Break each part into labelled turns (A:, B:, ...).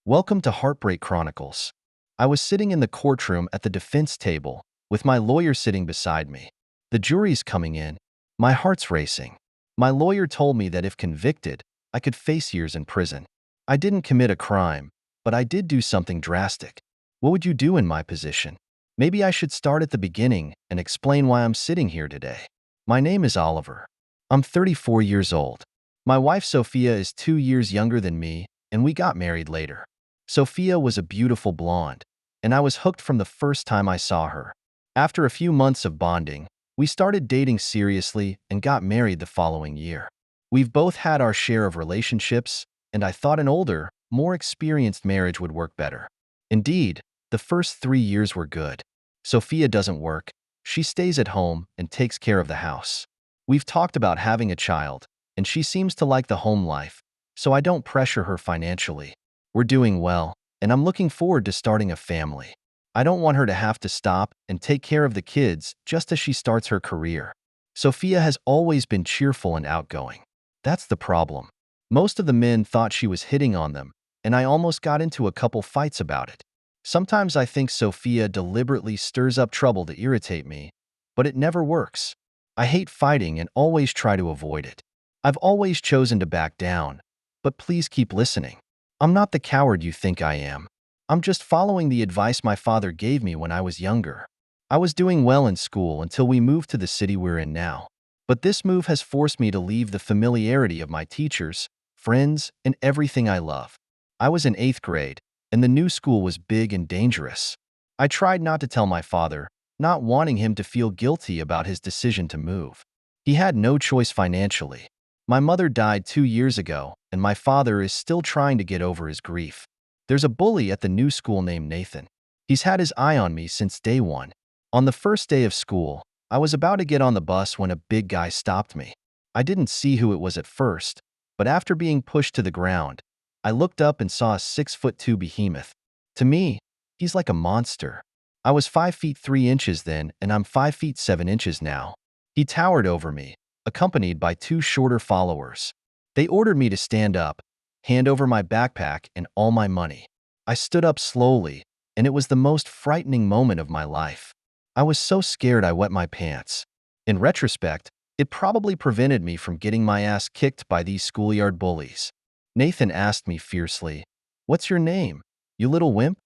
A: Welcome to Heartbreak Chronicles. I was sitting in the courtroom at the defense table, with my lawyer sitting beside me. The jury's coming in. My heart's racing. My lawyer told me that if convicted, I could face years in prison. I didn't commit a crime, but I did do something drastic. What would you do in my position? Maybe I should start at the beginning and explain why I'm sitting here today. My name is Oliver. I'm 34 years old. My wife Sophia is 2 years younger than me, and we got married later. Sophia was a beautiful blonde, and I was hooked from the first time I saw her. After a few months of bonding, we started dating seriously and got married the following year. We've both had our share of relationships, and I thought an older, more experienced marriage would work better. Indeed, the first 3 years were good. Sophia doesn't work. She stays at home and takes care of the house. We've talked about having a child, and she seems to like the home life, so I don't pressure her financially. We're doing well, and I'm looking forward to starting a family. I don't want her to have to stop and take care of the kids just as she starts her career. Sophia has always been cheerful and outgoing. That's the problem. Most of the men thought she was hitting on them, and I almost got into a couple fights about it. Sometimes I think Sophia deliberately stirs up trouble to irritate me, but it never works. I hate fighting and always try to avoid it. I've always chosen to back down, but please keep listening. I'm not the coward you think I am. I'm just following the advice my father gave me when I was younger. I was doing well in school until we moved to the city we're in now. But this move has forced me to leave the familiarity of my teachers, friends, and everything I love. I was in 8th grade, and the new school was big and dangerous. I tried not to tell my father, not wanting him to feel guilty about his decision to move. He had no choice financially. My mother died 2 years ago, and my father is still trying to get over his grief. There's a bully at the new school named Nathan. He's had his eye on me since day one. On the first day of school, I was about to get on the bus when a big guy stopped me. I didn't see who it was at first, but after being pushed to the ground, I looked up and saw a 6'2" behemoth. To me, he's like a monster. I was 5 feet 3 inches then, and I'm 5 feet 7 inches now. He towered over me, accompanied by 2 shorter followers. They ordered me to stand up, hand over my backpack and all my money. I stood up slowly, and it was the most frightening moment of my life. I was so scared I wet my pants. In retrospect, it probably prevented me from getting my ass kicked by these schoolyard bullies. Nathan asked me fiercely, "What's your name, you little wimp?"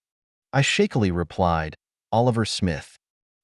A: I shakily replied, "Oliver Smith."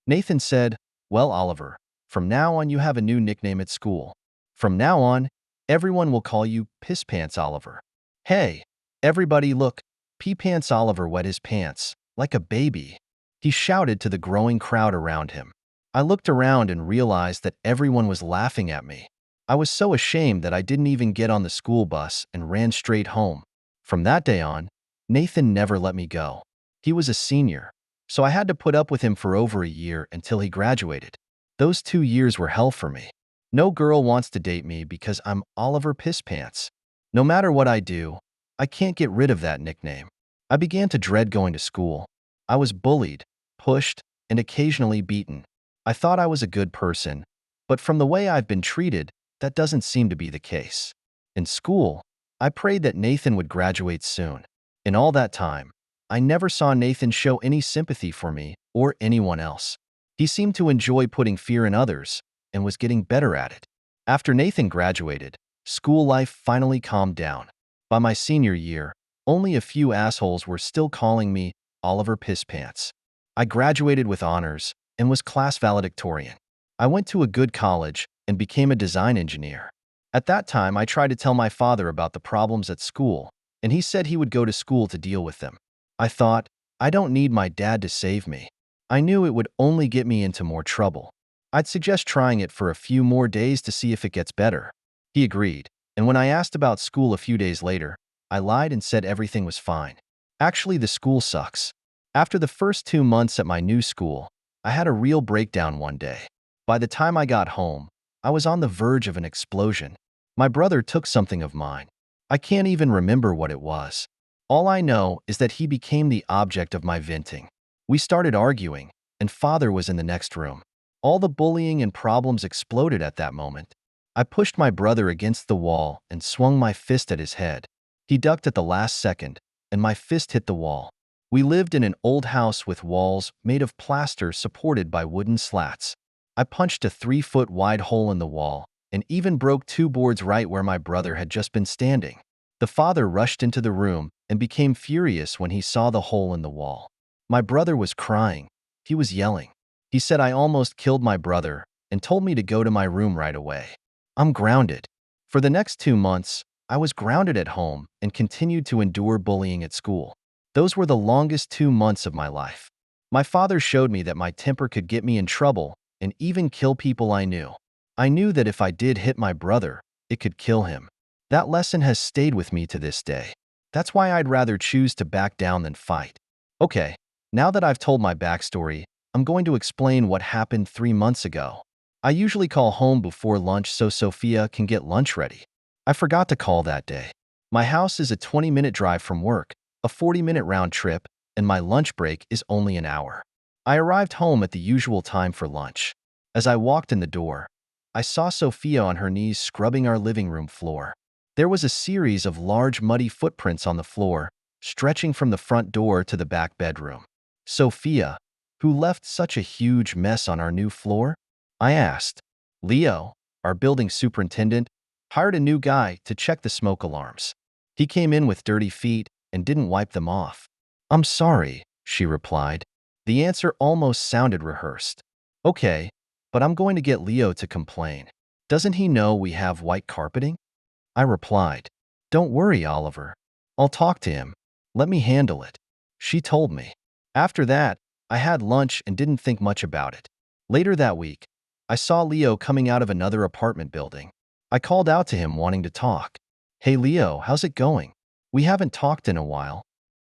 A: Nathan said, "Well, Oliver, from now on you have a new nickname at school. From now on, everyone will call you Piss Pants Oliver." Hey, everybody look, Pee Pants Oliver wet his pants, like a baby. He shouted to the growing crowd around him. I looked around and realized that everyone was laughing at me. I was so ashamed that I didn't even get on the school bus and ran straight home. From that day on, Nathan never let me go. He was a senior, so I had to put up with him for over a year until he graduated. Those 2 years were hell for me. No girl wants to date me because I'm Oliver Piss Pants. No matter what I do, I can't get rid of that nickname. I began to dread going to school. I was bullied, pushed, and occasionally beaten. I thought I was a good person, but from the way I've been treated, that doesn't seem to be the case. In school, I prayed that Nathan would graduate soon. In all that time, I never saw Nathan show any sympathy for me or anyone else. He seemed to enjoy putting fear in others and was getting better at it. After Nathan graduated, school life finally calmed down. By my senior year, only a few assholes were still calling me Oliver Piss Pants. I graduated with honors and was class valedictorian. I went to a good college and became a design engineer. At that time, I tried to tell my father about the problems at school, and he said he would go to school to deal with them. I thought, I don't need my dad to save me. I knew it would only get me into more trouble. I'd suggest trying it for a few more days to see if it gets better. He agreed, and when I asked about school a few days later, I lied and said everything was fine. Actually, the school sucks. After the first 2 months at my new school, I had a real breakdown one day. By the time I got home, I was on the verge of an explosion. My brother took something of mine. I can't even remember what it was. All I know is that he became the object of my venting. We started arguing, and father was in the next room. All the bullying and problems exploded at that moment. I pushed my brother against the wall and swung my fist at his head. He ducked at the last second, and my fist hit the wall. We lived in an old house with walls made of plaster supported by wooden slats. I punched a 3-foot wide hole in the wall and even broke 2 boards right where my brother had just been standing. The father rushed into the room and became furious when he saw the hole in the wall. My brother was crying. He was yelling. He said I almost killed my brother and told me to go to my room right away. I'm grounded. For the next 2 months, I was grounded at home and continued to endure bullying at school. Those were the longest 2 months of my life. My father showed me that my temper could get me in trouble and even kill people I knew. I knew that if I did hit my brother, it could kill him. That lesson has stayed with me to this day. That's why I'd rather choose to back down than fight. Okay, now that I've told my backstory, I'm going to explain what happened 3 months ago. I usually call home before lunch so Sophia can get lunch ready. I forgot to call that day. My house is a 20-minute drive from work, a 40-minute round trip, and my lunch break is only an hour. I arrived home at the usual time for lunch. As I walked in the door, I saw Sophia on her knees scrubbing our living room floor. There was a series of large muddy footprints on the floor, stretching from the front door to the back bedroom. Sophia, who left such a huge mess on our new floor? I asked. Leo, our building superintendent, hired a new guy to check the smoke alarms. He came in with dirty feet and didn't wipe them off. I'm sorry, she replied. The answer almost sounded rehearsed. Okay, but I'm going to get Leo to complain. Doesn't he know we have white carpeting? I replied. Don't worry, Oliver. I'll talk to him. Let me handle it. She told me. After that, I had lunch and didn't think much about it. Later that week, I saw Leo coming out of another apartment building. I called out to him wanting to talk. Hey Leo, how's it going? We haven't talked in a while.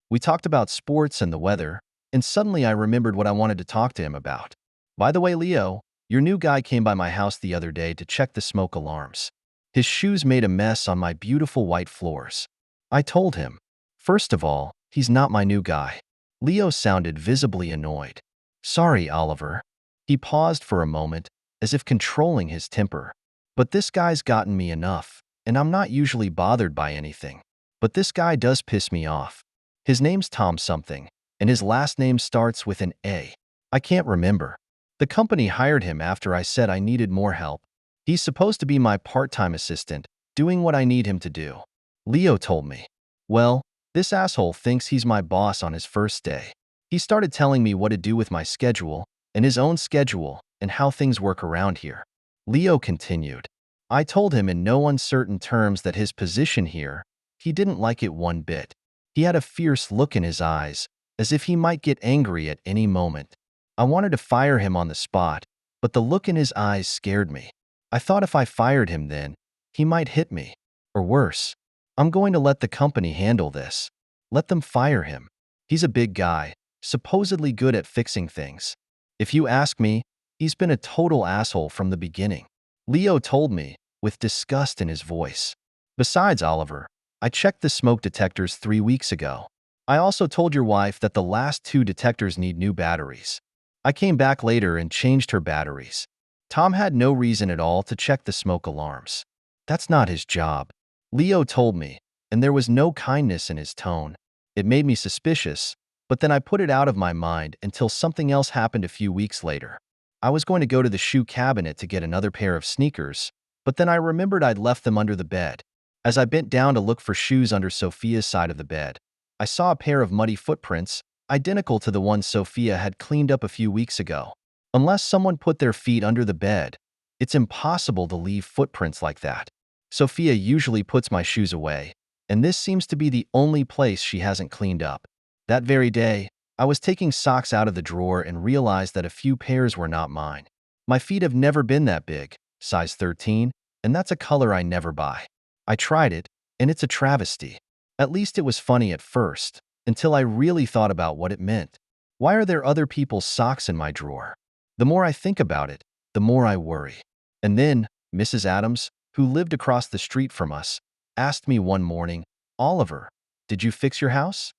A: We talked about sports and the weather, and suddenly I remembered what I wanted to talk to him about. By the way, Leo, your new guy came by my house the other day to check the smoke alarms. His shoes made a mess on my beautiful white floors. I told him. First of all, he's not my new guy. Leo sounded visibly annoyed. Sorry, Oliver. He paused for a moment, as if controlling his temper. But this guy's gotten me enough, and I'm not usually bothered by anything. But this guy does piss me off. His name's Tom something, and his last name starts with an A. I can't remember. The company hired him after I said I needed more help. He's supposed to be my part-time assistant, doing what I need him to do. Leo told me. Well, this asshole thinks he's my boss on his first day. He started telling me what to do with my schedule, and his own schedule, and how things work around here. Leo continued. I told him in no uncertain terms that his position here, he didn't like it one bit. He had a fierce look in his eyes, as if he might get angry at any moment. I wanted to fire him on the spot, but the look in his eyes scared me. I thought if I fired him then, he might hit me. Or worse. I'm going to let the company handle this. Let them fire him. He's a big guy, supposedly good at fixing things. If you ask me, he's been a total asshole from the beginning. Leo told me, with disgust in his voice. Besides, Oliver, I checked the smoke detectors 3 weeks ago. I also told your wife that the last 2 detectors need new batteries. I came back later and changed her batteries. Tom had no reason at all to check the smoke alarms. That's not his job. Leo told me, and there was no kindness in his tone. It made me suspicious, but then I put it out of my mind until something else happened a few weeks later. I was going to go to the shoe cabinet to get another pair of sneakers, but then I remembered I'd left them under the bed. As I bent down to look for shoes under Sophia's side of the bed, I saw a pair of muddy footprints, identical to the ones Sophia had cleaned up a few weeks ago. Unless someone put their feet under the bed, it's impossible to leave footprints like that. Sophia usually puts my shoes away, and this seems to be the only place she hasn't cleaned up. That very day, I was taking socks out of the drawer and realized that a few pairs were not mine. My feet have never been that big, size 13, and that's a color I never buy. I tried it, and it's a travesty. At least it was funny at first, until I really thought about what it meant. Why are there other people's socks in my drawer? The more I think about it, the more I worry. And then, Mrs. Adams, who lived across the street from us, asked me one morning, Oliver, did you fix your house?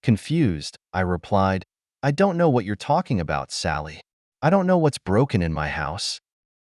A: Confused, I replied, I don't know what you're talking about, Sally. I don't know what's broken in my house.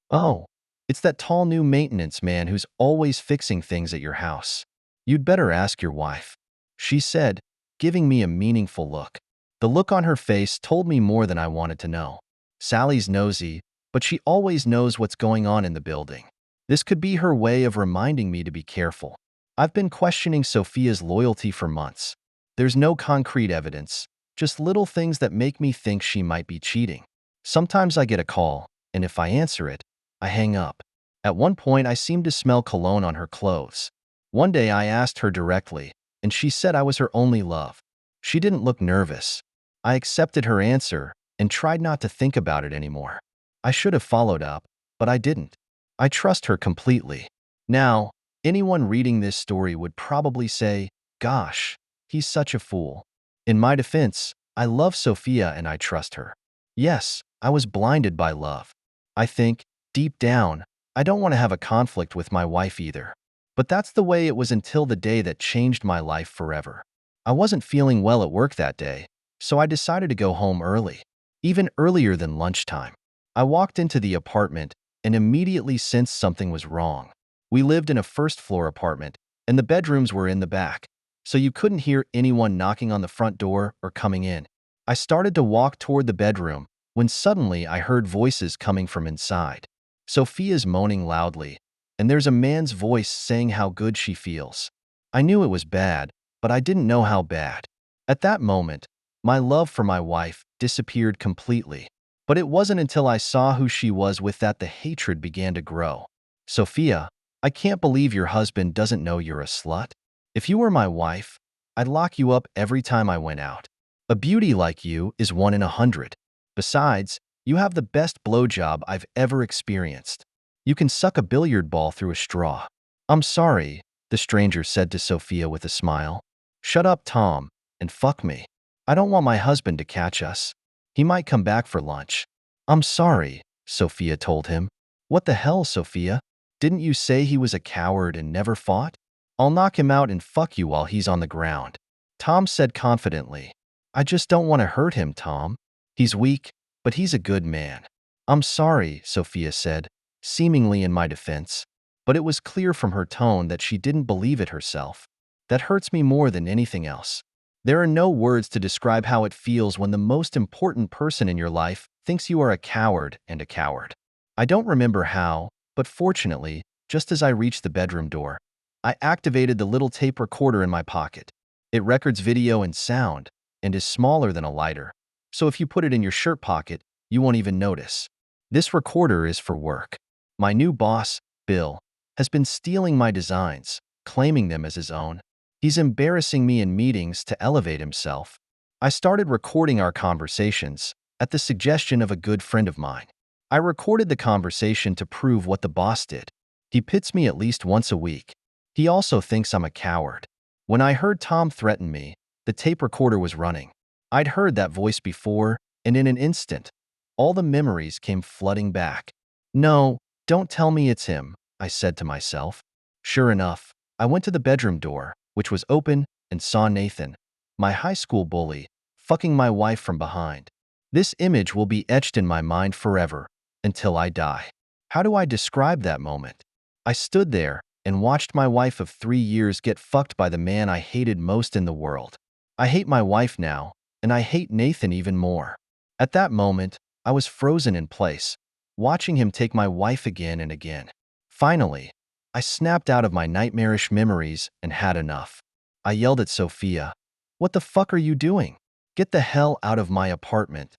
A: Oh, it's that tall new maintenance man who's always fixing things at your house. You'd better ask your wife. She said, giving me a meaningful look. The look on her face told me more than I wanted to know. Sally's nosy, but she always knows what's going on in the building. This could be her way of reminding me to be careful. I've been questioning Sophia's loyalty for months. There's no concrete evidence, just little things that make me think she might be cheating. Sometimes I get a call, and if I answer it, I hang up. At one point, I seemed to smell cologne on her clothes. One day, I asked her directly, and she said I was her only love. She didn't look nervous. I accepted her answer and tried not to think about it anymore. I should have followed up, but I didn't. I trust her completely. Now, anyone reading this story would probably say, "Gosh, he's such a fool." In my defense, I love Sophia and I trust her. Yes, I was blinded by love. I think, deep down, I don't want to have a conflict with my wife either. But that's the way it was until the day that changed my life forever. I wasn't feeling well at work that day, so I decided to go home early, even earlier than lunchtime. I walked into the apartment and immediately sensed something was wrong. We lived in a first-floor apartment, and the bedrooms were in the back, so you couldn't hear anyone knocking on the front door or coming in. I started to walk toward the bedroom when suddenly I heard voices coming from inside. Sophia's moaning loudly, and there's a man's voice saying how good she feels. I knew it was bad, but I didn't know how bad. At that moment, my love for my wife disappeared completely. But it wasn't until I saw who she was with that the hatred began to grow. "Sophia, I can't believe your husband doesn't know you're a slut. If you were my wife, I'd lock you up every time I went out. A beauty like you is 1 in 100. Besides, you have the best blowjob I've ever experienced. You can suck a billiard ball through a straw." "I'm sorry," the stranger said to Sophia with a smile. "Shut up, Tom, and fuck me. I don't want my husband to catch us. He might come back for lunch." "I'm sorry," Sophia told him. "What the hell, Sophia? Didn't you say he was a coward and never fought? I'll knock him out and fuck you while he's on the ground." Tom said confidently. "I just don't want to hurt him, Tom. He's weak, but he's a good man." "I'm sorry," Sophia said, seemingly in my defense, but it was clear from her tone that she didn't believe it herself. That hurts me more than anything else. There are no words to describe how it feels when the most important person in your life thinks you are a coward and a coward. I don't remember how, but fortunately, just as I reached the bedroom door, I activated the little tape recorder in my pocket. It records video and sound and is smaller than a lighter, so if you put it in your shirt pocket, you won't even notice. This recorder is for work. My new boss, Bill, has been stealing my designs, claiming them as his own. He's embarrassing me in meetings to elevate himself. I started recording our conversations at the suggestion of a good friend of mine. I recorded the conversation to prove what the boss did. He pits me at least once a week. He also thinks I'm a coward. When I heard Tom threaten me, the tape recorder was running. I'd heard that voice before, and in an instant, all the memories came flooding back. "No, don't tell me it's him," I said to myself. Sure enough, I went to the bedroom door, which was open, and saw Nathan, my high school bully, fucking my wife from behind. This image will be etched in my mind forever, until I die. How do I describe that moment? I stood there and watched my wife of 3 years get fucked by the man I hated most in the world. I hate my wife now, and I hate Nathan even more. At that moment, I was frozen in place, watching him take my wife again and again. Finally, I snapped out of my nightmarish memories and had enough. I yelled at Sophia, "What the fuck are you doing? Get the hell out of my apartment."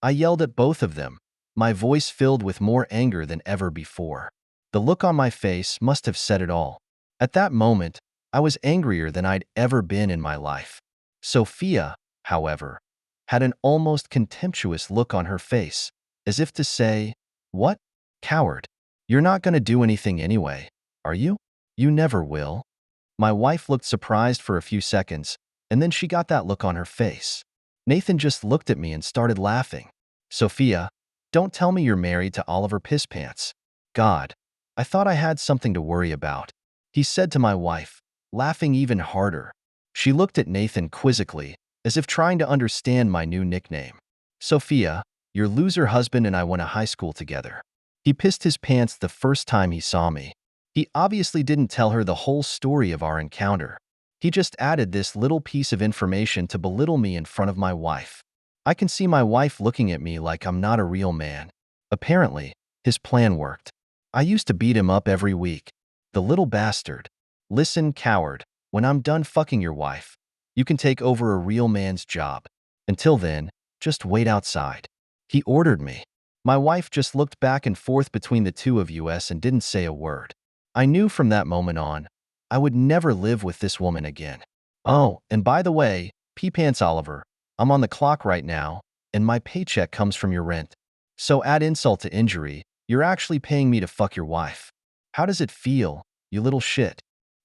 A: I yelled at both of them, my voice filled with more anger than ever before. The look on my face must have said it all. At that moment, I was angrier than I'd ever been in my life. Sophia, however, had an almost contemptuous look on her face, as if to say, "What? Coward. You're not going to do anything anyway, are you? You never will." My wife looked surprised for a few seconds, and then she got that look on her face. Nathan just looked at me and started laughing. "Sophia, don't tell me you're married to Oliver Pisspants. God, I thought I had something to worry about," he said to my wife, laughing even harder. She looked at Nathan quizzically, as if trying to understand my new nickname. "Sophia, your loser husband and I went to high school together. He pissed his pants the first time he saw me. He obviously didn't tell her the whole story of our encounter. He just added this little piece of information to belittle me in front of my wife. I can see my wife looking at me like I'm not a real man. Apparently, his plan worked. I used to beat him up every week. The little bastard. Listen, coward, when I'm done fucking your wife, you can take over a real man's job. Until then, just wait outside. He ordered me. My wife just looked back and forth between the two of us and didn't say a word. I knew from that moment on, I would never live with this woman again. Oh, and by the way, P-Pants Oliver, I'm on the clock right now, and my paycheck comes from your rent. So add insult to injury, you're actually paying me to fuck your wife. How does it feel, you little shit?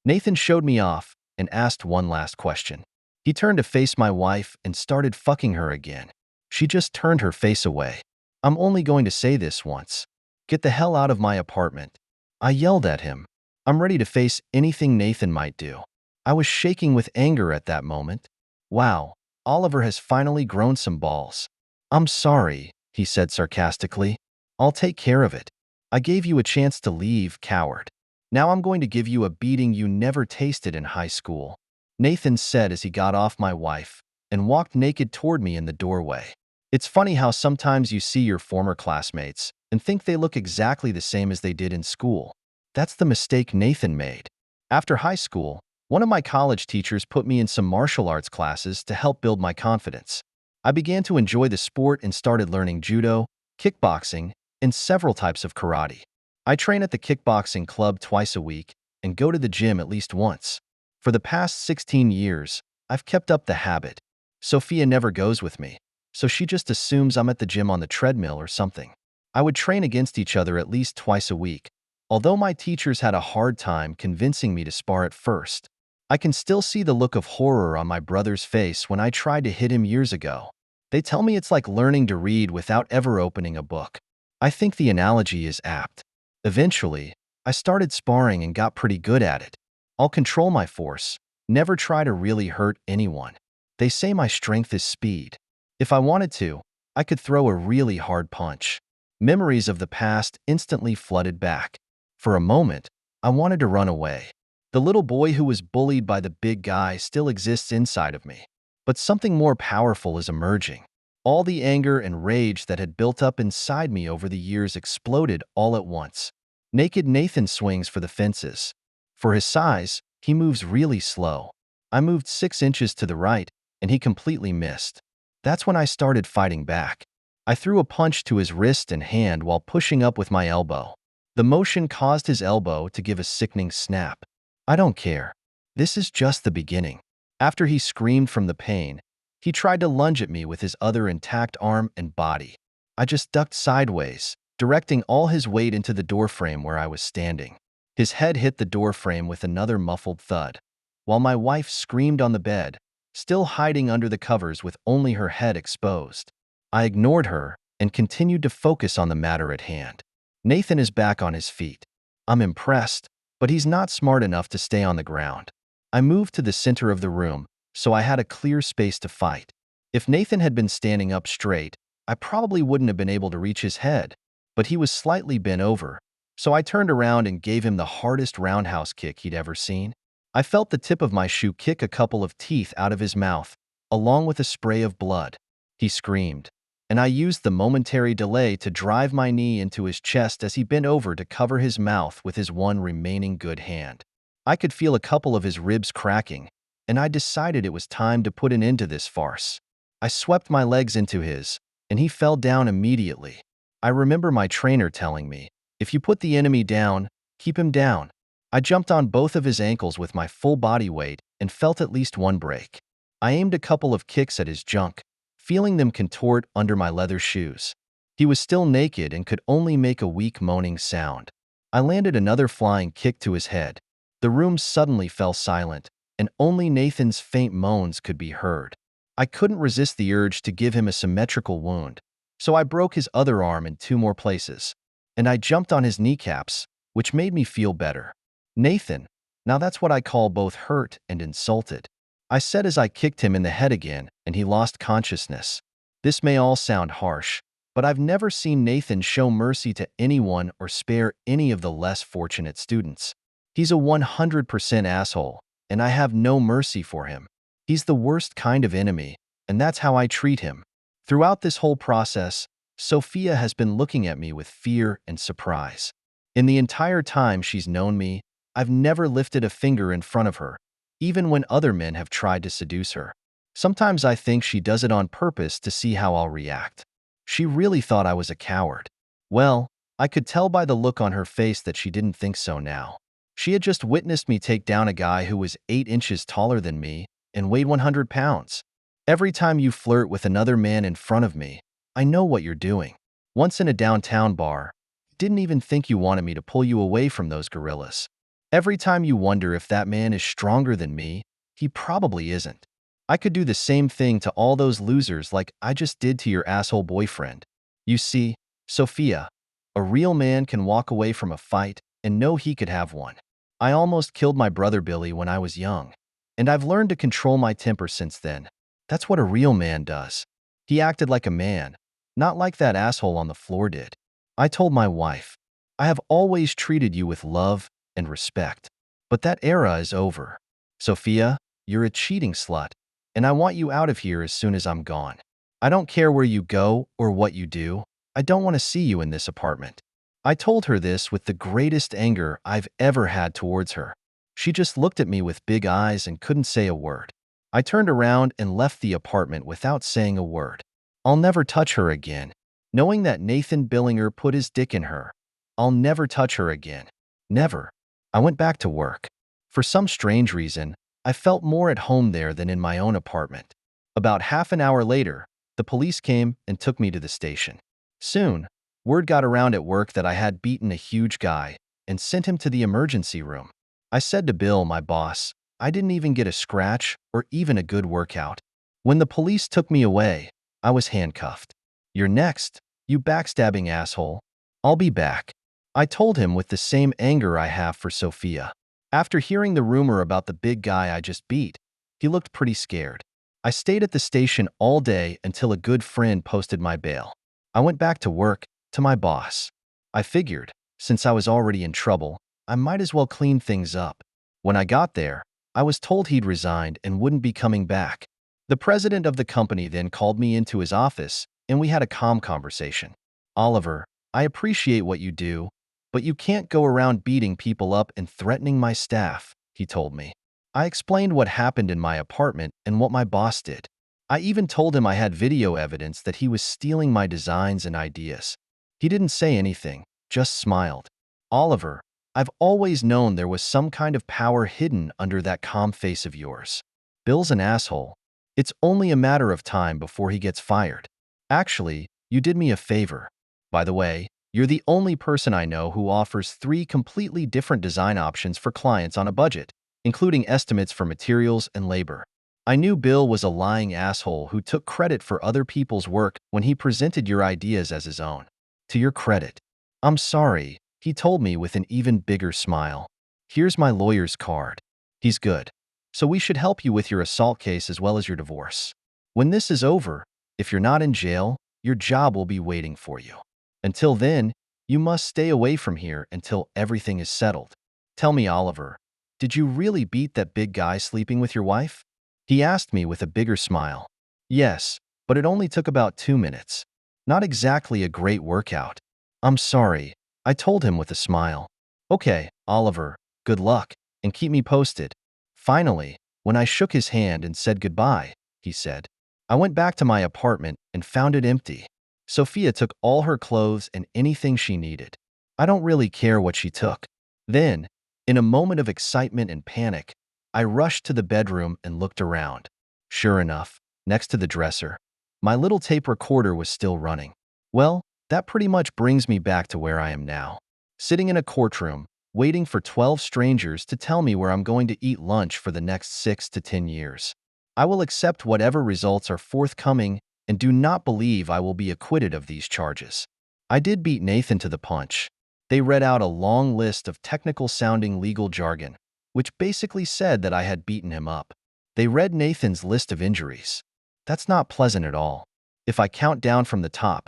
A: Nathan showed me off and asked one last question. He turned to face my wife and started fucking her again. She just turned her face away. I'm only going to say this once. Get the hell out of my apartment. I yelled at him. I'm ready to face anything Nathan might do. I was shaking with anger at that moment. Wow, Oliver has finally grown some balls. I'm sorry, he said sarcastically. I'll take care of it. I gave you a chance to leave, coward. Now I'm going to give you a beating you never tasted in high school. Nathan said as he got off my wife and walked naked toward me in the doorway. It's funny how sometimes you see your former classmates and think they look exactly the same as they did in school. That's the mistake Nathan made. After high school, one of my college teachers put me in some martial arts classes to help build my confidence. I began to enjoy the sport and started learning judo, kickboxing, and several types of karate. I train at the kickboxing club twice a week and go to the gym at least once. For the past 16 years, I've kept up the habit. Sophia never goes with me, so she just assumes I'm at the gym on the treadmill or something. I would train against each other at least twice a week, although my teachers had a hard time convincing me to spar at first. I can still see the look of horror on my brother's face when I tried to hit him years ago. They tell me it's like learning to read without ever opening a book. I think the analogy is apt. Eventually, I started sparring and got pretty good at it. I'll control my force, never try to really hurt anyone. They say my strength is speed. If I wanted to, I could throw a really hard punch. Memories of the past instantly flooded back. For a moment, I wanted to run away. The little boy who was bullied by the big guy still exists inside of me. But something more powerful is emerging. All the anger and rage that had built up inside me over the years exploded all at once. Naked Nathan swings for the fences. For his size, he moves really slow. I moved 6 inches to the right, and he completely missed. That's when I started fighting back. I threw a punch to his wrist and hand while pushing up with my elbow. The motion caused his elbow to give a sickening snap. I don't care. This is just the beginning. After he screamed from the pain, he tried to lunge at me with his other intact arm and body. I just ducked sideways, directing all his weight into the doorframe where I was standing. His head hit the doorframe with another muffled thud, while my wife screamed on the bed, still hiding under the covers with only her head exposed. I ignored her and continued to focus on the matter at hand. Nathan is back on his feet. I'm impressed, but he's not smart enough to stay on the ground. I moved to the center of the room, so I had a clear space to fight. If Nathan had been standing up straight, I probably wouldn't have been able to reach his head, but he was slightly bent over, so I turned around and gave him the hardest roundhouse kick he'd ever seen. I felt the tip of my shoe kick a couple of teeth out of his mouth, along with a spray of blood. He screamed, and I used the momentary delay to drive my knee into his chest as he bent over to cover his mouth with his one remaining good hand. I could feel a couple of his ribs cracking, and I decided it was time to put an end to this farce. I swept my legs into his, and he fell down immediately. I remember my trainer telling me, if you put the enemy down, keep him down. I jumped on both of his ankles with my full body weight and felt at least one break. I aimed a couple of kicks at his junk, feeling them contort under my leather shoes. He was still naked and could only make a weak moaning sound. I landed another flying kick to his head. The room suddenly fell silent, and only Nathan's faint moans could be heard. I couldn't resist the urge to give him a symmetrical wound, so I broke his other arm in 2 more places, and I jumped on his kneecaps, which made me feel better. Nathan, now that's what I call both hurt and insulted, I said as I kicked him in the head again, and he lost consciousness. This may all sound harsh, but I've never seen Nathan show mercy to anyone or spare any of the less fortunate students. He's a 100% asshole, and I have no mercy for him. He's the worst kind of enemy, and that's how I treat him. Throughout this whole process, Sophia has been looking at me with fear and surprise. In the entire time she's known me, I've never lifted a finger in front of her, even when other men have tried to seduce her. Sometimes I think she does it on purpose to see how I'll react. She really thought I was a coward. Well, I could tell by the look on her face that she didn't think so now. She had just witnessed me take down a guy who was 8 inches taller than me and weighed 100 pounds. Every time you flirt with another man in front of me, I know what you're doing. Once in a downtown bar, didn't even think you wanted me to pull you away from those gorillas. Every time you wonder if that man is stronger than me, he probably isn't. I could do the same thing to all those losers like I just did to your asshole boyfriend. You see, Sophia, a real man can walk away from a fight and know he could have one. I almost killed my brother Billy when I was young, and I've learned to control my temper since then. That's what a real man does. He acted like a man, not like that asshole on the floor did. I told my wife, I have always treated you with love and respect, but that era is over. Sophia, you're a cheating slut, and I want you out of here as soon as I'm gone. I don't care where you go or what you do. I don't want to see you in this apartment. I told her this with the greatest anger I've ever had towards her. She just looked at me with big eyes and couldn't say a word. I turned around and left the apartment without saying a word. I'll never touch her again. Knowing that Nathan Billinger put his dick in her, I'll never touch her again. Never. I went back to work. For some strange reason, I felt more at home there than in my own apartment. About half an hour later, the police came and took me to the station. Soon, word got around at work that I had beaten a huge guy and sent him to the emergency room. I said to Bill, my boss, I didn't even get a scratch or even a good workout. When the police took me away, I was handcuffed. You're next, you backstabbing asshole. I'll be back. I told him with the same anger I have for Sophia. After hearing the rumor about the big guy I just beat, he looked pretty scared. I stayed at the station all day until a good friend posted my bail. I went back to work, to my boss. I figured, since I was already in trouble, I might as well clean things up. When I got there, I was told he'd resigned and wouldn't be coming back. The president of the company then called me into his office, and we had a calm conversation. Oliver, I appreciate what you do, but you can't go around beating people up and threatening my staff, he told me. I explained what happened in my apartment and what my boss did. I even told him I had video evidence that he was stealing my designs and ideas. He didn't say anything, just smiled. Oliver, I've always known there was some kind of power hidden under that calm face of yours. Bill's an asshole. It's only a matter of time before he gets fired. Actually, you did me a favor. By the way, you're the only person I know who offers 3 completely different design options for clients on a budget, including estimates for materials and labor. I knew Bill was a lying asshole who took credit for other people's work when he presented your ideas as his own. To your credit. I'm sorry, he told me with an even bigger smile. Here's my lawyer's card. He's good. So we should help you with your assault case as well as your divorce. When this is over, if you're not in jail, your job will be waiting for you. Until then, you must stay away from here until everything is settled. Tell me, Oliver, did you really beat that big guy sleeping with your wife? He asked me with a bigger smile. Yes, but it only took about 2 minutes. Not exactly a great workout. I'm sorry, I told him with a smile. Okay, Oliver, good luck, and keep me posted. Finally, when I shook his hand and said goodbye, he said. I went back to my apartment and found it empty. Sophia took all her clothes and anything she needed. I don't really care what she took. Then, in a moment of excitement and panic, I rushed to the bedroom and looked around. Sure enough, next to the dresser, my little tape recorder was still running. Well, that pretty much brings me back to where I am now. Sitting in a courtroom, waiting for 12 strangers to tell me where I'm going to eat lunch for the next 6 to 10 years. I will accept whatever results are forthcoming and do not believe I will be acquitted of these charges. I did beat Nathan to the punch. They read out a long list of technical-sounding legal jargon, which basically said that I had beaten him up. They read Nathan's list of injuries. That's not pleasant at all. If I count down from the top,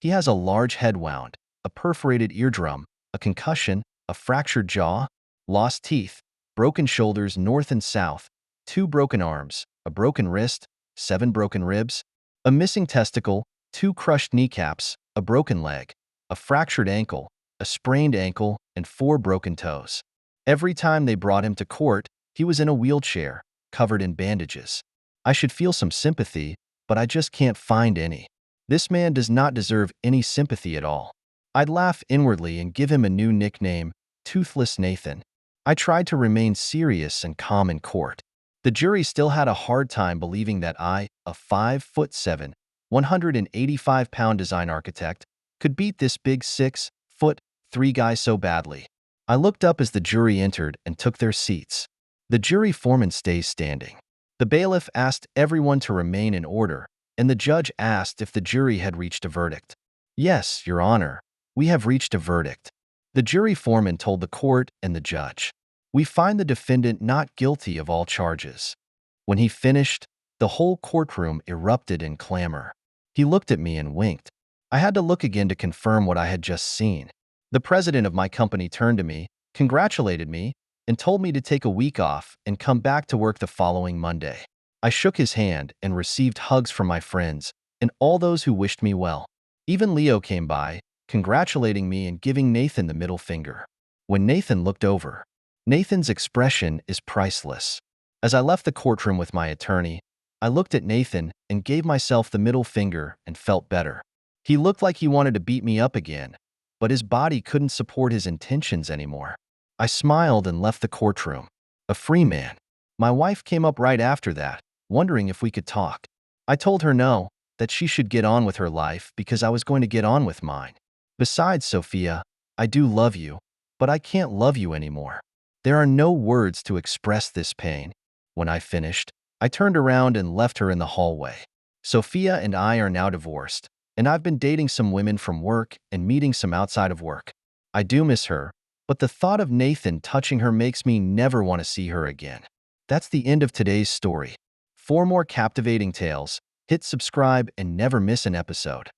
A: he has a large head wound, a perforated eardrum, a concussion, a fractured jaw, lost teeth, broken shoulders north and south, 2 broken arms, a broken wrist, 7 broken ribs, a missing testicle, 2 crushed kneecaps, a broken leg, a fractured ankle, a sprained ankle, and 4 broken toes. Every time they brought him to court, he was in a wheelchair, covered in bandages. I should feel some sympathy, but I just can't find any. This man does not deserve any sympathy at all. I'd laugh inwardly and give him a new nickname, Toothless Nathan. I tried to remain serious and calm in court. The jury still had a hard time believing that I, a 5'7", 185-pound design architect, could beat this big 6'3" guy so badly. I looked up as the jury entered and took their seats. The jury foreman stays standing. The bailiff asked everyone to remain in order, and the judge asked if the jury had reached a verdict. "Yes, Your Honor, we have reached a verdict." The jury foreman told the court and the judge, "We find the defendant not guilty of all charges." When he finished, the whole courtroom erupted in clamor. He looked at me and winked. I had to look again to confirm what I had just seen. The president of my company turned to me, congratulated me, and told me to take a week off and come back to work the following Monday. I shook his hand and received hugs from my friends and all those who wished me well. Even Leo came by, congratulating me and giving Nathan the middle finger. When Nathan looked over, Nathan's expression is priceless. As I left the courtroom with my attorney, I looked at Nathan and gave myself the middle finger and felt better. He looked like he wanted to beat me up again, but his body couldn't support his intentions anymore. I smiled and left the courtroom, a free man. My wife came up right after that, wondering if we could talk. I told her no, that she should get on with her life because I was going to get on with mine. Besides, Sophia, I do love you, but I can't love you anymore. There are no words to express this pain. When I finished, I turned around and left her in the hallway. Sophia and I are now divorced, and I've been dating some women from work and meeting some outside of work. I do miss her, but the thought of Nathan touching her makes me never want to see her again. That's the end of today's story. For more captivating tales, hit subscribe and never miss an episode.